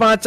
5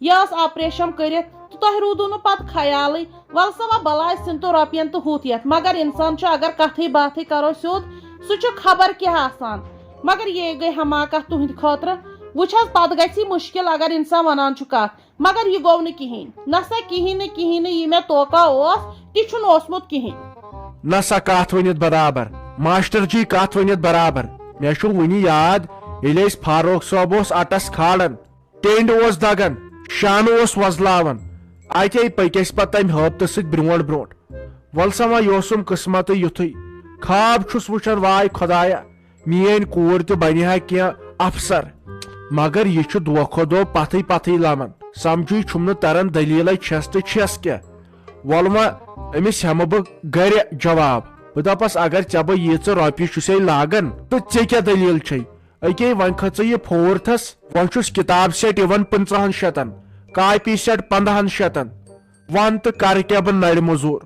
یہ آپریشن کرت تو تہ روٗدوٗ نہٕ پتہٕ خیالٕے ول سا وۄنۍ بلاے سِن تہٕ رۄپین تہٕ ہُتھ یتھ مگر انسان چھُ اگر کتھٕے باتھٕے کرو سیوٚد سُہ چھُ خبر کیٛاہ آسان مگر یہ گٔے حماقت تُہنٛدِ خٲطرٕ وٕچھ حظ پتہٕ گژھِ یہِ مُشکل اگر انسان ونان چھُ کتھ مگر یہِ گوٚو نہٕ کِہیٖنۍ نسا کِہیٖنۍ نہٕ یہِ مےٚ توقع اوس تہِ چھُنہٕ اوسمُت کِہیٖنۍ نسا کتھ ؤنِتھ برابر ماسٹر جی کتھ ؤنِتھ برابر مےٚ چھُ وُنہِ یاد ییٚلہِ أسۍ فاروق صٲب اوس اٹس کھالان ٹینڈ اوس دگان شانہٕ اوس وۄزلاوان اتے پٔکۍ أسۍ پتہٕ تمہِ ہٲبتہٕ سۭتۍ برونٛٹھ برونٛٹھ ول سا وۄنۍ یہِ اوسُم قٕسمتٕے یُتھُے خواب چھُس وٕچھان واے خۄدایا میٲنۍ کوٗر تہِ بنہِ ہا کینٛہہ افسر مگر یہِ چھُ دۄہ کھۄتہٕ دۄہ پتھٕے پتھٕے لمان سمجھٕے چھُم نہٕ تران دلیٖلے چھس تہٕ چھس کیٛاہ ول وۄنۍ أمِس ہٮ۪مہٕ بہٕ گرِ جواب بہٕ دپس اگر ژےٚ بہٕ ییٖژٕ رۄپیہِ چھُسے لاگان تہٕ ژےٚ کیٛاہ دلیٖل چھے أکے وۄنۍ کھژٕ یہِ فورتھس وۄنۍ چھُس کِتاب سیٹ یِوان 5,000 کاپی سیٹ 15,000 ون تہٕ کرٕ کیٛاہ بہٕ نرِ موٚزوٗر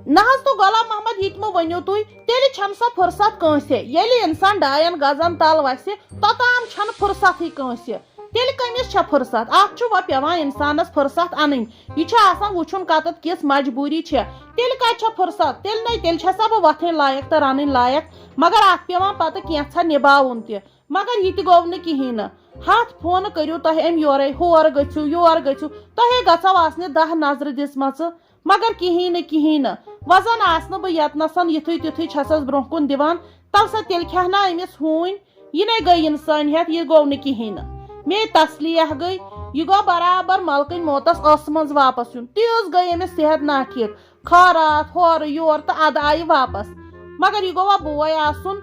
نہ حظ تو غلام محمد یہِ تہِ مہٕ ؤنِو تُہۍ تیٚلہِ چھنہٕ سۄ فرصت کٲنٛسہِ ییٚلہِ انسان 2 گزن تل وسہِ توٚتام چھنہٕ فرصتٕے کٲنٛسہِ تیٚلہِ کٔمِس چھےٚ فرصت اتھ چھُ وۄنۍ پیٚوان انسانس فرصت انٕنۍ یہِ چھُ آسان وٕچھُن کتٮ۪تھ کِژھ مجبوٗری چھےٚ تیٚلہِ کتہِ چھےٚ فرصت تیٚلہِ چھسا بہٕ وۄتھٕنۍ لایق تہٕ رنٕنۍ لایق مگر اتھ پیٚوان پتہٕ کینٛژھا نِباوُن تہِ مگر یہِ تہِ گوٚو نہٕ کِہیٖنۍ نہٕ ہتھ فونہٕ کٔرِو تۄہہِ أمۍ یورے ہور گٔژھِو یور گٔژھِو تۄہے گژھو آسنہِ 10 نظرٕ دِژمژٕ مگر کِہیٖنۍ نہٕ وۄنۍ زن آسنہٕ بہٕ ییٚتنسن یِتھُے تِتھُے چھسس برونٛہہ کُن دِوان تو سا تیٚلہِ کھٮ۪ہ نا أمِس ہوٗنۍ یہِ نے گٔے انسٲنیت یہِ گوٚو نہٕ کِہیٖنۍ نہٕ مے تسلیح گٔے یہِ گوٚو برابر ملکٕنۍ موتس ٲسہٕ منٛز واپس یُن تیٖژ گٔے أمِس صحت ناٹھیٖک خٲرات ہورٕ یور تہٕ ادٕ آیہِ واپس مگر یہِ گوٚو وۄنۍ بوے آسُن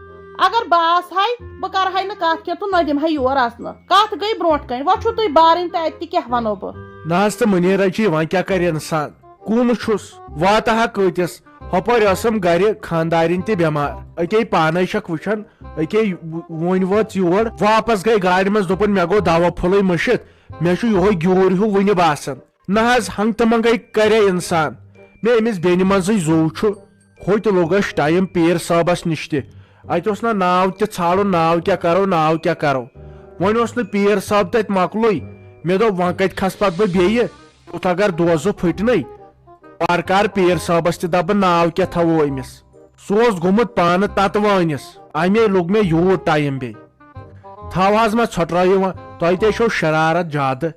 اگر بہٕ آسہے بہٕ کرہے نہٕ کتھ کینٛہہ تہٕ نہ دِمہے یور اژنہٕ کتھ گٔے برونٛٹھ کنۍ وۄنۍ چھُو تُہۍ بارٕنۍ تہٕ اتہِ تہِ کیٛاہ ونو بہٕ نہ حظ تہٕ مُنیٖرا جی وۄنۍ کیٛاہ کرِ انسان کُن چھُس واتہٕ ہا کۭتِس ہۄپٲرۍ ٲسٕم گرِ خاندارِنۍ تہِ بٮ۪مار أکے پانے چھکھ وٕچھان أکے وۄنۍ وٲژ یور واپس گٔے گاڑِ منٛز دوٚپُن مےٚ گوٚو دوا پھوٚلٕے مٔشِتھ مےٚ چھُ یِہوے گیوٗر ہیوٗ وُنہِ باسان نہ حظ ہنٛگ تہٕ منٛگے کرے انسان مےٚ أمِس بیٚنہِ منٛزٕے زوٗ چھُ ہوٚتہِ لوٚگ اَسہِ ٹایم پیٖر صٲبس نِش تہِ اتہِ اوس نہ ناو تہِ ژھانڈُن ناو کیٛاہ کرو وۄنۍ اوس نہٕ پیٖر صٲب تتہِ مۄکلُے مےٚ دوٚپ وۄنۍ کتہِ کھس پتہٕ بہٕ بیٚیہِ تیُتھ اگر دوزٕ پھٕٹنٕے وارٕ کار پیٖر صٲبس تہِ دپ بہٕ ناو کیٛاہ تھاوو أمِس سُہ اوس گوٚمُت پانہٕ تتوٲنِس امے لوٚگ مےٚ یوٗت ٹایم بیٚیہِ تھاو حظ مےٚ ژھۄٹرٲیِو وۄنۍ تۄہہِ تے چھو شرارت زیادٕ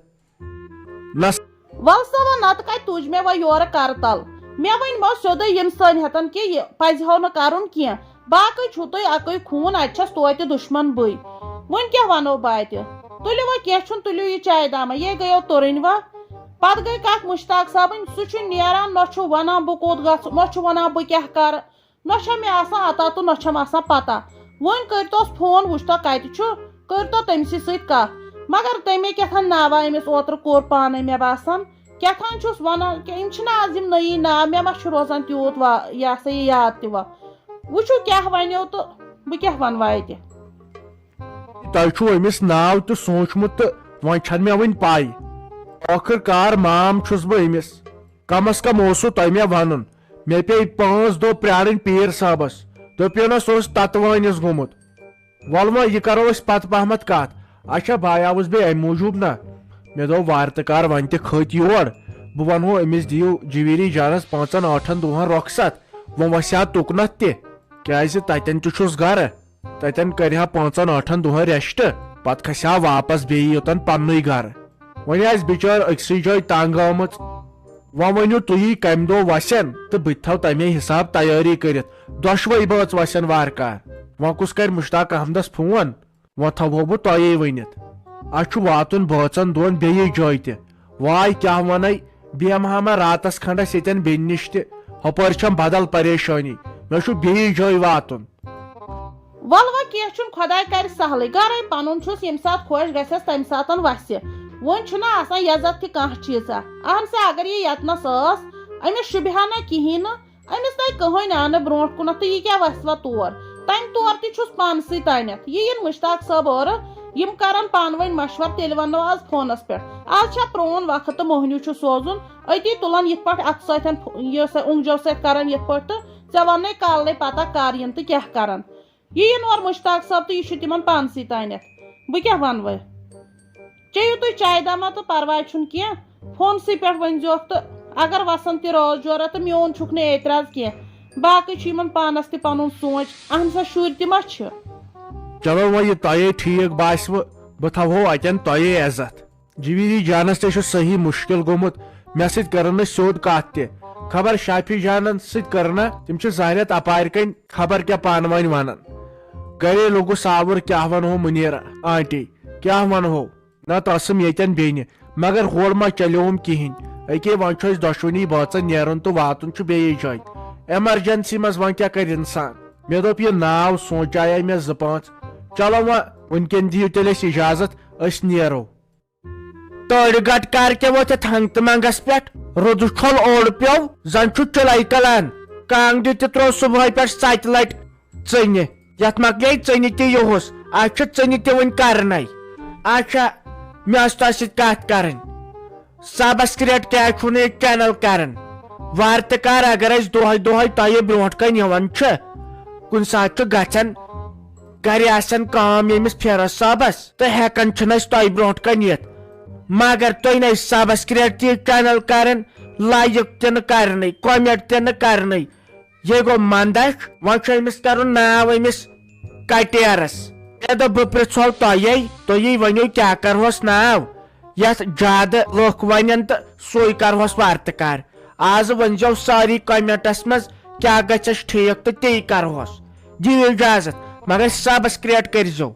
ول سا وۄنۍ نتہٕ کتہِ تُج مےٚ وۄنۍ یورٕ کرتل مےٚ ؤنۍمو سیوٚدُے انسٲنیتن کہِ یہِ پزِہو نہٕ کرُن کینٛہہ باقٕے چھُو تُہۍ اکُے خوٗن اتہِ چھس توتہِ دُشمن بٕے وۄنۍ کیٛاہ ونو بہٕ اتہِ تُلِو وۄنۍ کینٛہہ چھُنہٕ تُلِو یہِ چاے داما یے گٔیو تُرٕنۍ وۄنۍ پتہٕ گٔے کتھ مشتاق صٲبٕنۍ سُہ چھُ نیران نہ چھُ ونان بہٕ کوٚت گژھٕ نہ چھُ ونان بہٕ کیٛاہ کرٕ نہ چھےٚ مےٚ آسان عطا تہٕ نہ چھم آسان پتہ وۄنۍ کٔرۍتوس فون وٕچھتو کتہِ چھُ کٔرۍتو تٔمسٕے سۭتۍ کتھ مگر تٔمۍ کیٛاہ ناوا أمِس اوترٕ کوٚر پانے مےٚ باسان کیٛاہ چھُس ونان یِم چھِنہ آز یِم نٔیی ناو مےٚ ما چھُ روزان تیوٗت یہِ ہسا یہِ یاد تہِ وٕچھِو کیٛاہ ونیو تہٕ بہٕ کیٛاہ ونہٕ وۄنۍ اتہِ تۄہہِ چھُو أمِس ناو تہِ سوٗنٛچمُت تہٕ وۄنۍ چھنہٕ مےٚ وُنہِ پاے ٲخٕر کار مام چھُس بہٕ أمِس کم از کم اوسوٕ تۄہہِ مےٚ ونُن مےٚ پیٚیہِ 5 دۄہ پیارٕنۍ پیٖر صٲبس دوٚپیو نہ سُہ اوس تتوٲنِس گوٚمُت ول وۄنۍ یہِ کرو أسۍ پتہٕ پہمتھ کتھ اچھا بہٕ آوُس بیٚیہِ امہِ موٗجوٗب نہ مےٚ دوٚپ وارٕ تہٕ کار وۄنۍ تہِ کھٔتۍ یور بہٕ ونہو أمِس دِیِو جویری جانس 5-8 دۄہن رۄخصت وۄنۍ وسہِ ہا تُکنتھ تہِ کیٛازِ تتٮ۪ن تہِ چھُس گرٕ تتٮ۪ن کرِ ہا 5-8 دۄہن ریسٹ پتہٕ کھسہِ ہا واپس بیٚیہِ یوٚتن پننُے گرٕ وۄنۍ آسہِ بِچٲر أکسٕے جایہِ تنگ آمٕژ وۄنۍ ؤنِو تُہی کمہِ دۄہ وسن تہٕ بہٕ تہِ تھاو تمے حساب تیٲری کٔرِتھ دۄشوے بٲژ وسن وارٕ کار وۄنۍ کُس کرِ مشتاق احمدس فون وۄنۍ تھاوہو بہٕ تۄہے ؤنِتھ اسہِ چھُ واتُن بٲژن دۄن بیٚیہِ جایہِ تہِ واے کیٛاہ ونے بیٚہمہٕ ہا مےٚ راتس کھنڈس ییٚتٮ۪ن بیٚنہِ نِش تہِ ہُپٲرۍ چھم بدل پریشٲنی مےٚ چھُ بیٚیہِ جایہِ واتُن ول وۄنۍ کینٛہہ چھُنہٕ خۄداے کرِ سہلٕے گرے پنُن چھُس ییٚمہِ ساتہٕ خۄش گژھٮ۪س تمہِ ساتہٕ وسہِ وۄنۍ چھُنہ آسان یزت تہِ کانٛہہ چیٖزا اہن سا اگر یہِ یتنس ٲس أمِس شوٗبہِ ہا نہٕ کِہیٖنۍ نہٕ أمِس نَے کٕہٕنۍ آو نہٕ برونٛٹھ کُنتھ تہٕ یہِ کیٛاہ وسہِ وۄنۍ تور تمہِ طور تہِ چھُس پانسٕے تانٮ۪تھ یہِ یِن مشتاق صٲب اورٕ یِم کرن پانہٕ ؤنۍ مشور تیٚلہِ ونو آز فونس پٮ۪ٹھ آز چھا پرون وقت تہٕ موہنیوٗ چھُ سوزُن أتی تُلن یِتھ پٲٹھۍ اتھٕ سۭتۍ یہِ اونٛگجو سۭتۍ کرن یِتھ پٲٹھۍ تہٕ ژےٚ وننے کالے پتہ کر یِن تہٕ کیٛاہ کرن یہِ یِن اور مشتاق صٲب تہٕ یہِ چھُ تِمن پانسٕے تانٮ۪تھ بہٕ کیٛاہ ونہٕ وۄنۍ چیٚیِو تُہۍ چاے دما تہٕ پرواے چھُنہٕ کینٛہہ فونسٕے پٮ۪ٹھ ؤنۍزیوکھ تہٕ اگر وسان تہِ روز جورا تہٕ میون چھُکھ نہٕ اعتراض کینٛہہ باقٕے چھُ یِمن پانس تہِ پنُن سونٛچ اہن سا شُرۍ تہِ ما چھِ چلو وۄنۍ یہِ تۄہے ٹھیٖک باسوٕ بہٕ تھاوہو اتٮ۪ن تۄہے عزت جویری جانس تہِ چھُ صحیح مُشکل گوٚمُت مےٚ سۭتۍ کٔرٕن نہٕ سیوٚد کتھ تہِ خبر شافی جانن سۭتۍ کٔرنا تِم چھِ ظاہرت اپارِ کٔنۍ خبر کیٛاہ پانہٕ ؤنۍ ونان گرے لوٚگُس آوُر کیٛاہ ونہو مُنیرا آنٹی کیٛاہ ونہو نتہٕ ٲسٕم ییٚتٮ۪ن بیٚنہِ مگر ہورٕ ما چلیوم کِہینۍ أکے وۄنۍ چھُ أسۍ دۄشوٕنی بٲژن نیرُن تہٕ واتُن چھُ بیٚیِس جایہِ ایمرجنسی منٛز وۄنۍ کیٛاہ کرِ انسان مےٚ دوٚپ یہِ ناو سونچایے مےٚ زٕ پانٛژھ چلو وۄنۍ وُنکٮ۪ن دِیِو تیٚلہِ اَسہِ اِجازت أسۍ نیرو تٲڑِ گٹ کر کے وٲتِتھ ہنگتہٕ منٛگس پٮ۪ٹھ روٗدٕ چھۄل اوٚڑ پیوٚو زن چھُ چُلے کلان کانٛگرِ تہِ ترٛوو صبحٲے پٮ۪ٹھ 7 لٹہِ ژٕنہِ یتھ مکلے ژٕنہِ تہِ یِہُس آز چھِ ژٕنہِ تہِ وُنہِ کرنے اچھا مےٚ ٲس تۄہہِ سۭتۍ کتھ کرٕنۍ سبسکریٹ کیٛازِ چھُو نہٕ یہِ چینل کران وارٕ تہِ کر اگر أسۍ دۄہے دۄہے تۄہہِ برونٛٹھ کنہِ یِوان چھِ کُنہِ ساتہٕ چھُ گژھان گرِ آسان کٲم ییٚمِس فیروز صٲبس تہٕ ہٮ۪کان چھِنہٕ أسۍ تۄہہِ برونٛٹھ کنہِ یِتھ مگر تُہۍ نَے سبسکریٹ تہِ چینل کران لایک تہِ نہٕ کرنٕے کومنٹ تہِ نہٕ کرنٕے یے گوٚو منٛدچھ وۄنۍ چھُ أمِس کرُن ناو أمِس کٹیرس مےٚ دوٚپ بہٕ پرژھو تۄہے تُہی ؤنِو کیٛاہ کرہوس ناو یتھ زیادٕ لُکھ ونن تہٕ سُے کرہوس وارٕ کار آز ؤنۍزیو سٲری کومنٹس منٛز کیٛاہ گژھٮ۪س ٹھیٖک تہٕ تی کرہوس دِیِو اِجازت مگر سبسکریٹ کٔرزیو